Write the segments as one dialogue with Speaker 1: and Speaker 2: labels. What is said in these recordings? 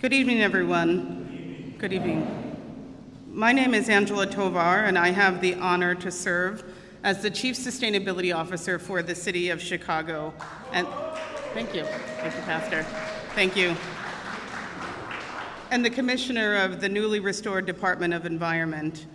Speaker 1: Good evening, everyone. Good evening. My name is Angela Tovar, and I have the honor to serve as the Chief Sustainability Officer for the City of Chicago. And thank you, Pastor. Thank you. And the Commissioner of the newly restored Department of Environment.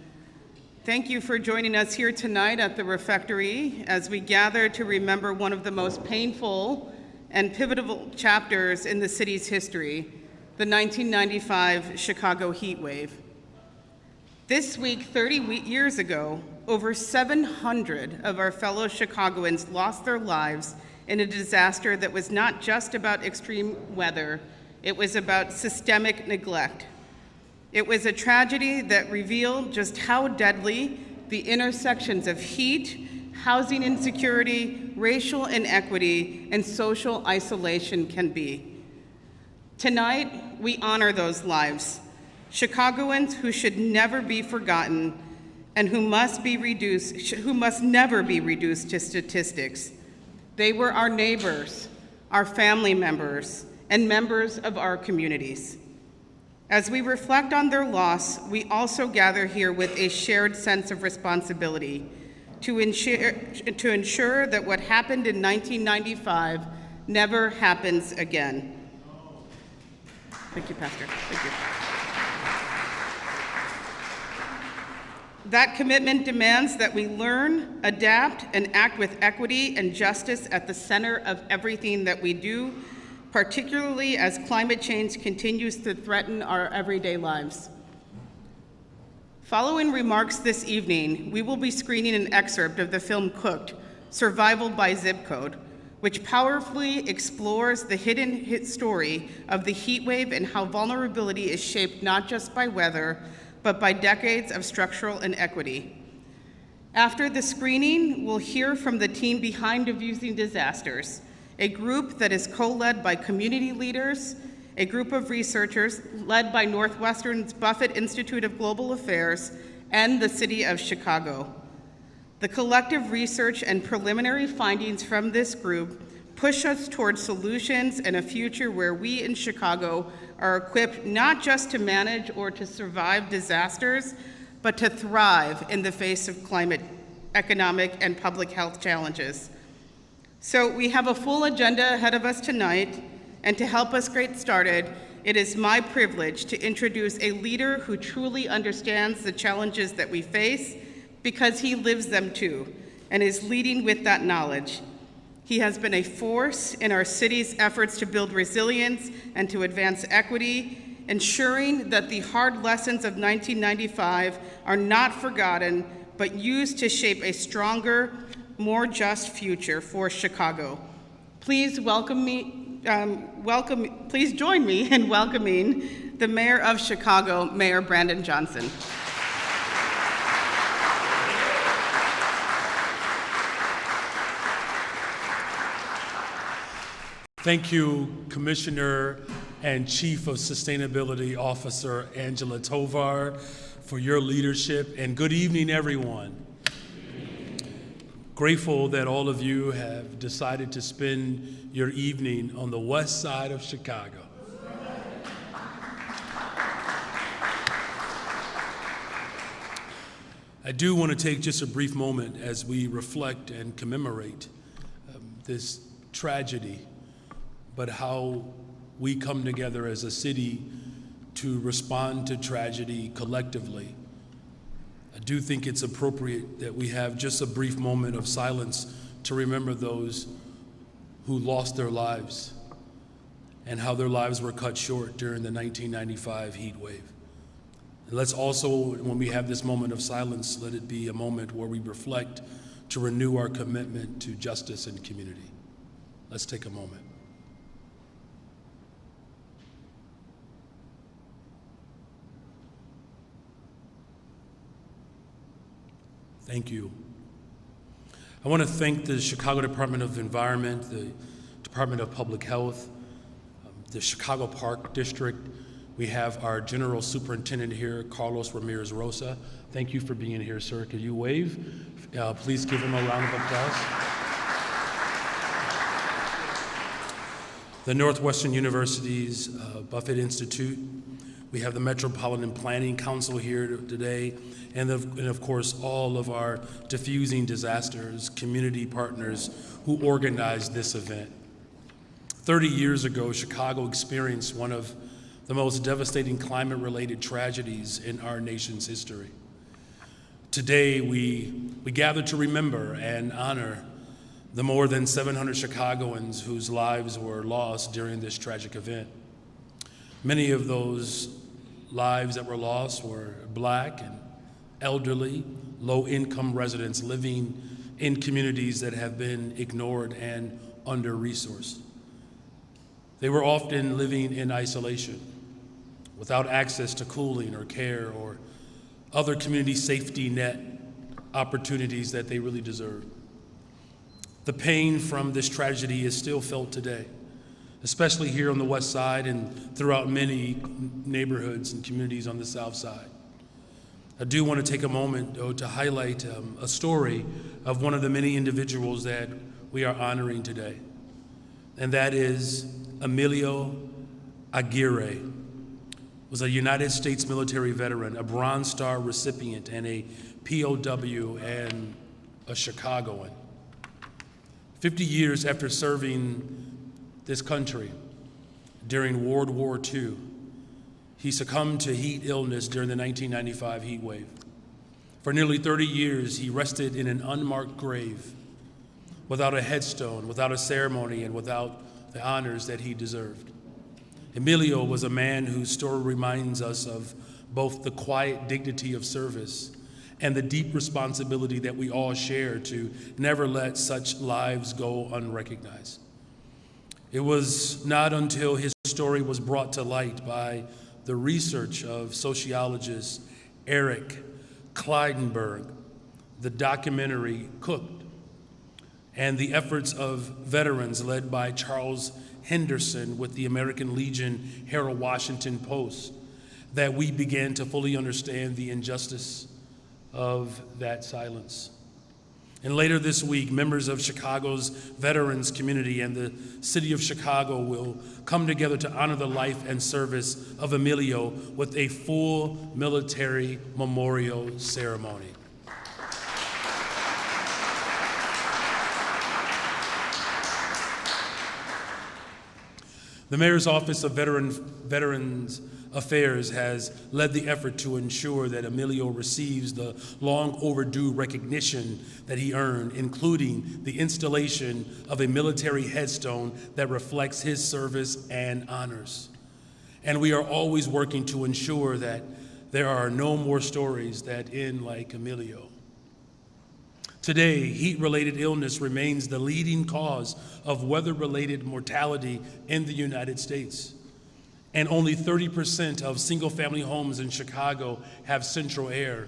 Speaker 1: Thank you for joining us here tonight at the Refectory as we gather to remember one of the most painful and pivotal chapters in the city's history, the 1995 Chicago heat wave. This week, 30 years ago, over 700 of our fellow Chicagoans lost their lives in a disaster that was not just about extreme weather, it was about systemic neglect. It was a tragedy that revealed just how deadly the intersections of heat, housing insecurity, racial inequity, and social isolation can be. Tonight, we honor those lives, Chicagoans who should never be forgotten and who must never be reduced to statistics. They were our neighbors, our family members, and members of our communities. As we reflect on their loss, we also gather here with a shared sense of responsibility to ensure that what happened in 1995 never happens again. Thank you, Pastor. Thank you. That commitment demands that we learn, adapt, and act with equity and justice at the center of everything that we do, particularly as climate change continues to threaten our everyday lives. Following remarks this evening, we will be screening an excerpt of the film Cooked, Survival by Zip Code, which powerfully explores the hidden story of the heat wave and how vulnerability is shaped not just by weather, but by decades of structural inequity. After the screening, we'll hear from the team behind Defusing Disasters, a group that is co-led by community leaders, a group of researchers led by Northwestern's Buffett Institute of Global Affairs, and the City of Chicago. The collective research and preliminary findings from this group push us towards solutions and a future where we in Chicago are equipped not just to manage or to survive disasters, but to thrive in the face of climate, economic, and public health challenges. So we have a full agenda ahead of us tonight, and to help us get started, it is my privilege to introduce a leader who truly understands the challenges that we face because he lives them too, and is leading with that knowledge. He has been a force in our city's efforts to build resilience and to advance equity, ensuring that the hard lessons of 1995 are not forgotten, but used to shape a stronger, more just future for Chicago. Please join me in welcoming the Mayor of Chicago, Mayor Brandon Johnson.
Speaker 2: Thank you, Commissioner and Chief of Sustainability Officer Angela Tovar, for your leadership, and good evening, everyone. Grateful that all of you have decided to spend your evening on the west side of Chicago. I do want to take just a brief moment as we reflect and commemorate this tragedy, but how we come together as a city to respond to tragedy collectively. I do think it's appropriate that we have just a brief moment of silence to remember those who lost their lives and how their lives were cut short during the 1995 heat wave. And let's also, when we have this moment of silence, let it be a moment where we reflect to renew our commitment to justice and community. Let's take a moment. Thank you. I want to thank the Chicago Department of Environment, the Department of Public Health, the Chicago Park District. We have our General Superintendent here, Carlos Ramirez Rosa. Thank you for being here, sir. Could you wave? Please give him a round of applause. the Northwestern University's Buffett Institute. We have the Metropolitan Planning Council here today, and of course, all of our Defusing Disasters community partners who organized this event. 30 years ago, Chicago experienced one of the most devastating climate-related tragedies in our nation's history. Today, we gather to remember and honor the more than 700 Chicagoans whose lives were lost during this tragic event. Many of those lives that were lost were Black and elderly, low-income residents living in communities that have been ignored and under-resourced. They were often living in isolation, without access to cooling or care or other community safety net opportunities that they really deserve. The pain from this tragedy is still felt today, especially here on the West Side and throughout many neighborhoods and communities on the South Side. I do want to take a moment, though, to highlight a story of one of the many individuals that we are honoring today, and that is Emilio Aguirre. Was a United States military veteran, a Bronze Star recipient, and a POW and a Chicagoan. 50 years after serving this country during World War II, he succumbed to heat illness during the 1995 heat wave. For nearly 30 years, he rested in an unmarked grave, without a headstone, without a ceremony, and without the honors that he deserved. Emilio was a man whose story reminds us of both the quiet dignity of service and the deep responsibility that we all share to never let such lives go unrecognized. It was not until his story was brought to light by the research of sociologist Eric Kleidenberg, the documentary Cooked, and the efforts of veterans led by Charles Henderson with the American Legion Harold Washington Post, that we began to fully understand the injustice of that silence. And later this week, members of Chicago's veterans community and the city of Chicago will come together to honor the life and service of Emilio with a full military memorial ceremony. The Mayor's Office of Veterans Affairs has led the effort to ensure that Emilio receives the long overdue recognition that he earned, including the installation of a military headstone that reflects his service and honors. And we are always working to ensure that there are no more stories that end like Emilio. Today, heat-related illness remains the leading cause of weather-related mortality in the United States. And only 30% of single-family homes in Chicago have central air,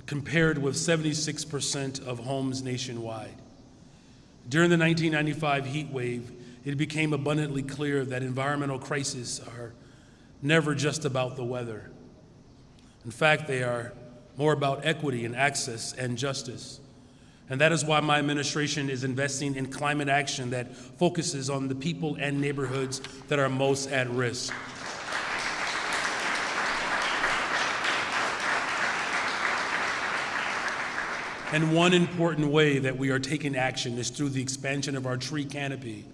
Speaker 2: compared with 76% of homes nationwide. During the 1995 heat wave, it became abundantly clear that environmental crises are never just about the weather. In fact, they are more about equity and access and justice. And that is why my administration is investing in climate action that focuses on the people and neighborhoods that are most at risk. And one important way that we are taking action is through the expansion of our tree canopy.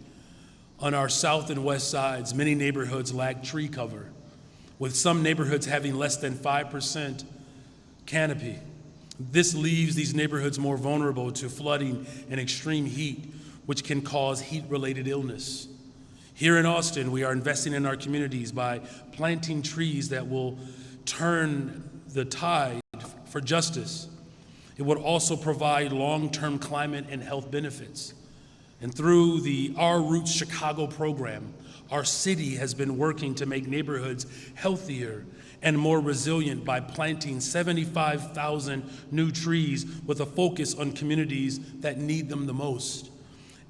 Speaker 2: On our south and west sides, many neighborhoods lack tree cover, with some neighborhoods having less than 5% canopy. This leaves these neighborhoods more vulnerable to flooding and extreme heat, which can cause heat-related illness. Here in Austin, we are investing in our communities by planting trees that will turn the tide for justice. It would also provide long-term climate and health benefits. And through the Our Roots Chicago program, our city has been working to make neighborhoods healthier and more resilient by planting 75,000 new trees with a focus on communities that need them the most.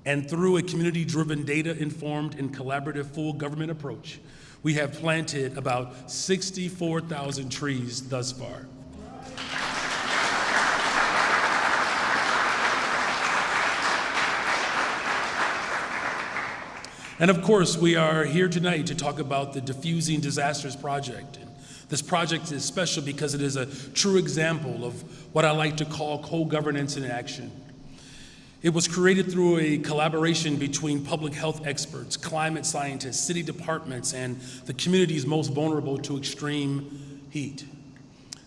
Speaker 2: And through a community-driven, data-informed, and collaborative full government approach, we have planted about 64,000 trees thus far. And of course, we are here tonight to talk about the Defusing Disasters Project. And this project is special because it is a true example of what I like to call co-governance in action. It was created through a collaboration between public health experts, climate scientists, city departments, and the communities most vulnerable to extreme heat.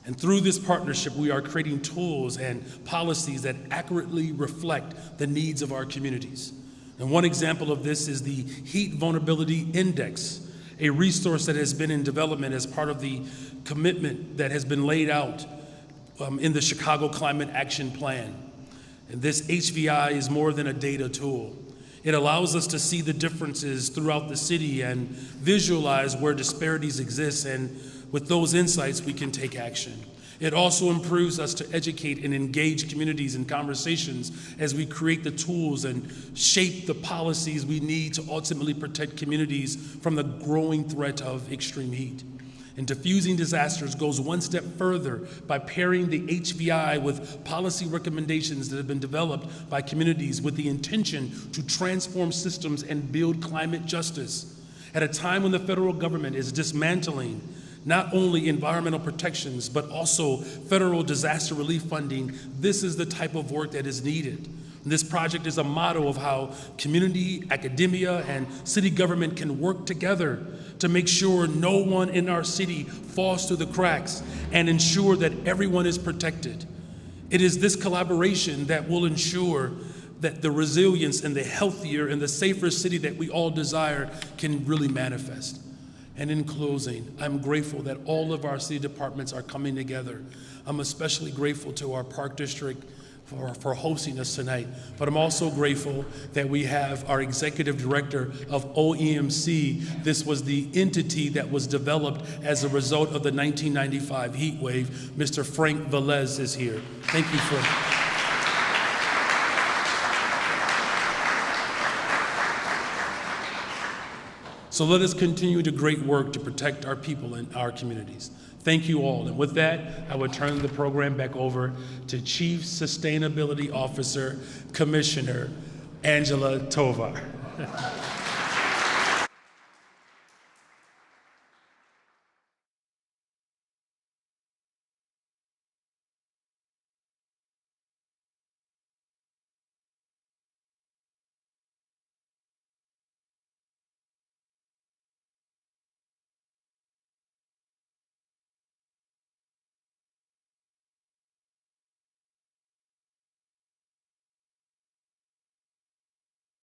Speaker 2: And through this partnership, we are creating tools and policies that accurately reflect the needs of our communities. And one example of this is the Heat Vulnerability Index, a resource that has been in development as part of the commitment that has been laid out in the Chicago Climate Action Plan. And this HVI is more than a data tool. It allows us to see the differences throughout the city and visualize where disparities exist, and with those insights, we can take action. It also improves us to educate and engage communities in conversations as we create the tools and shape the policies we need to ultimately protect communities from the growing threat of extreme heat. And Defusing Disasters goes one step further by pairing the HVI with policy recommendations that have been developed by communities with the intention to transform systems and build climate justice. At a time when the federal government is dismantling not only environmental protections, but also federal disaster relief funding, this is the type of work that is needed. And this project is a model of how community, academia, and city government can work together to make sure no one in our city falls through the cracks and ensure that everyone is protected. It is this collaboration that will ensure that the resilience and the healthier and the safer city that we all desire can really manifest. And in closing, I'm grateful that all of our city departments are coming together. I'm especially grateful to our Park District for hosting us tonight, but I'm also grateful that we have our Executive Director of OEMC. This was the entity that was developed as a result of the 1995 heat wave. Mr. Frank Velez is here. Thank you, Frank. So let us continue the great work to protect our people and our communities. Thank you all. And with that, I will turn the program back over to Chief Sustainability Officer, Commissioner Angela Tovar.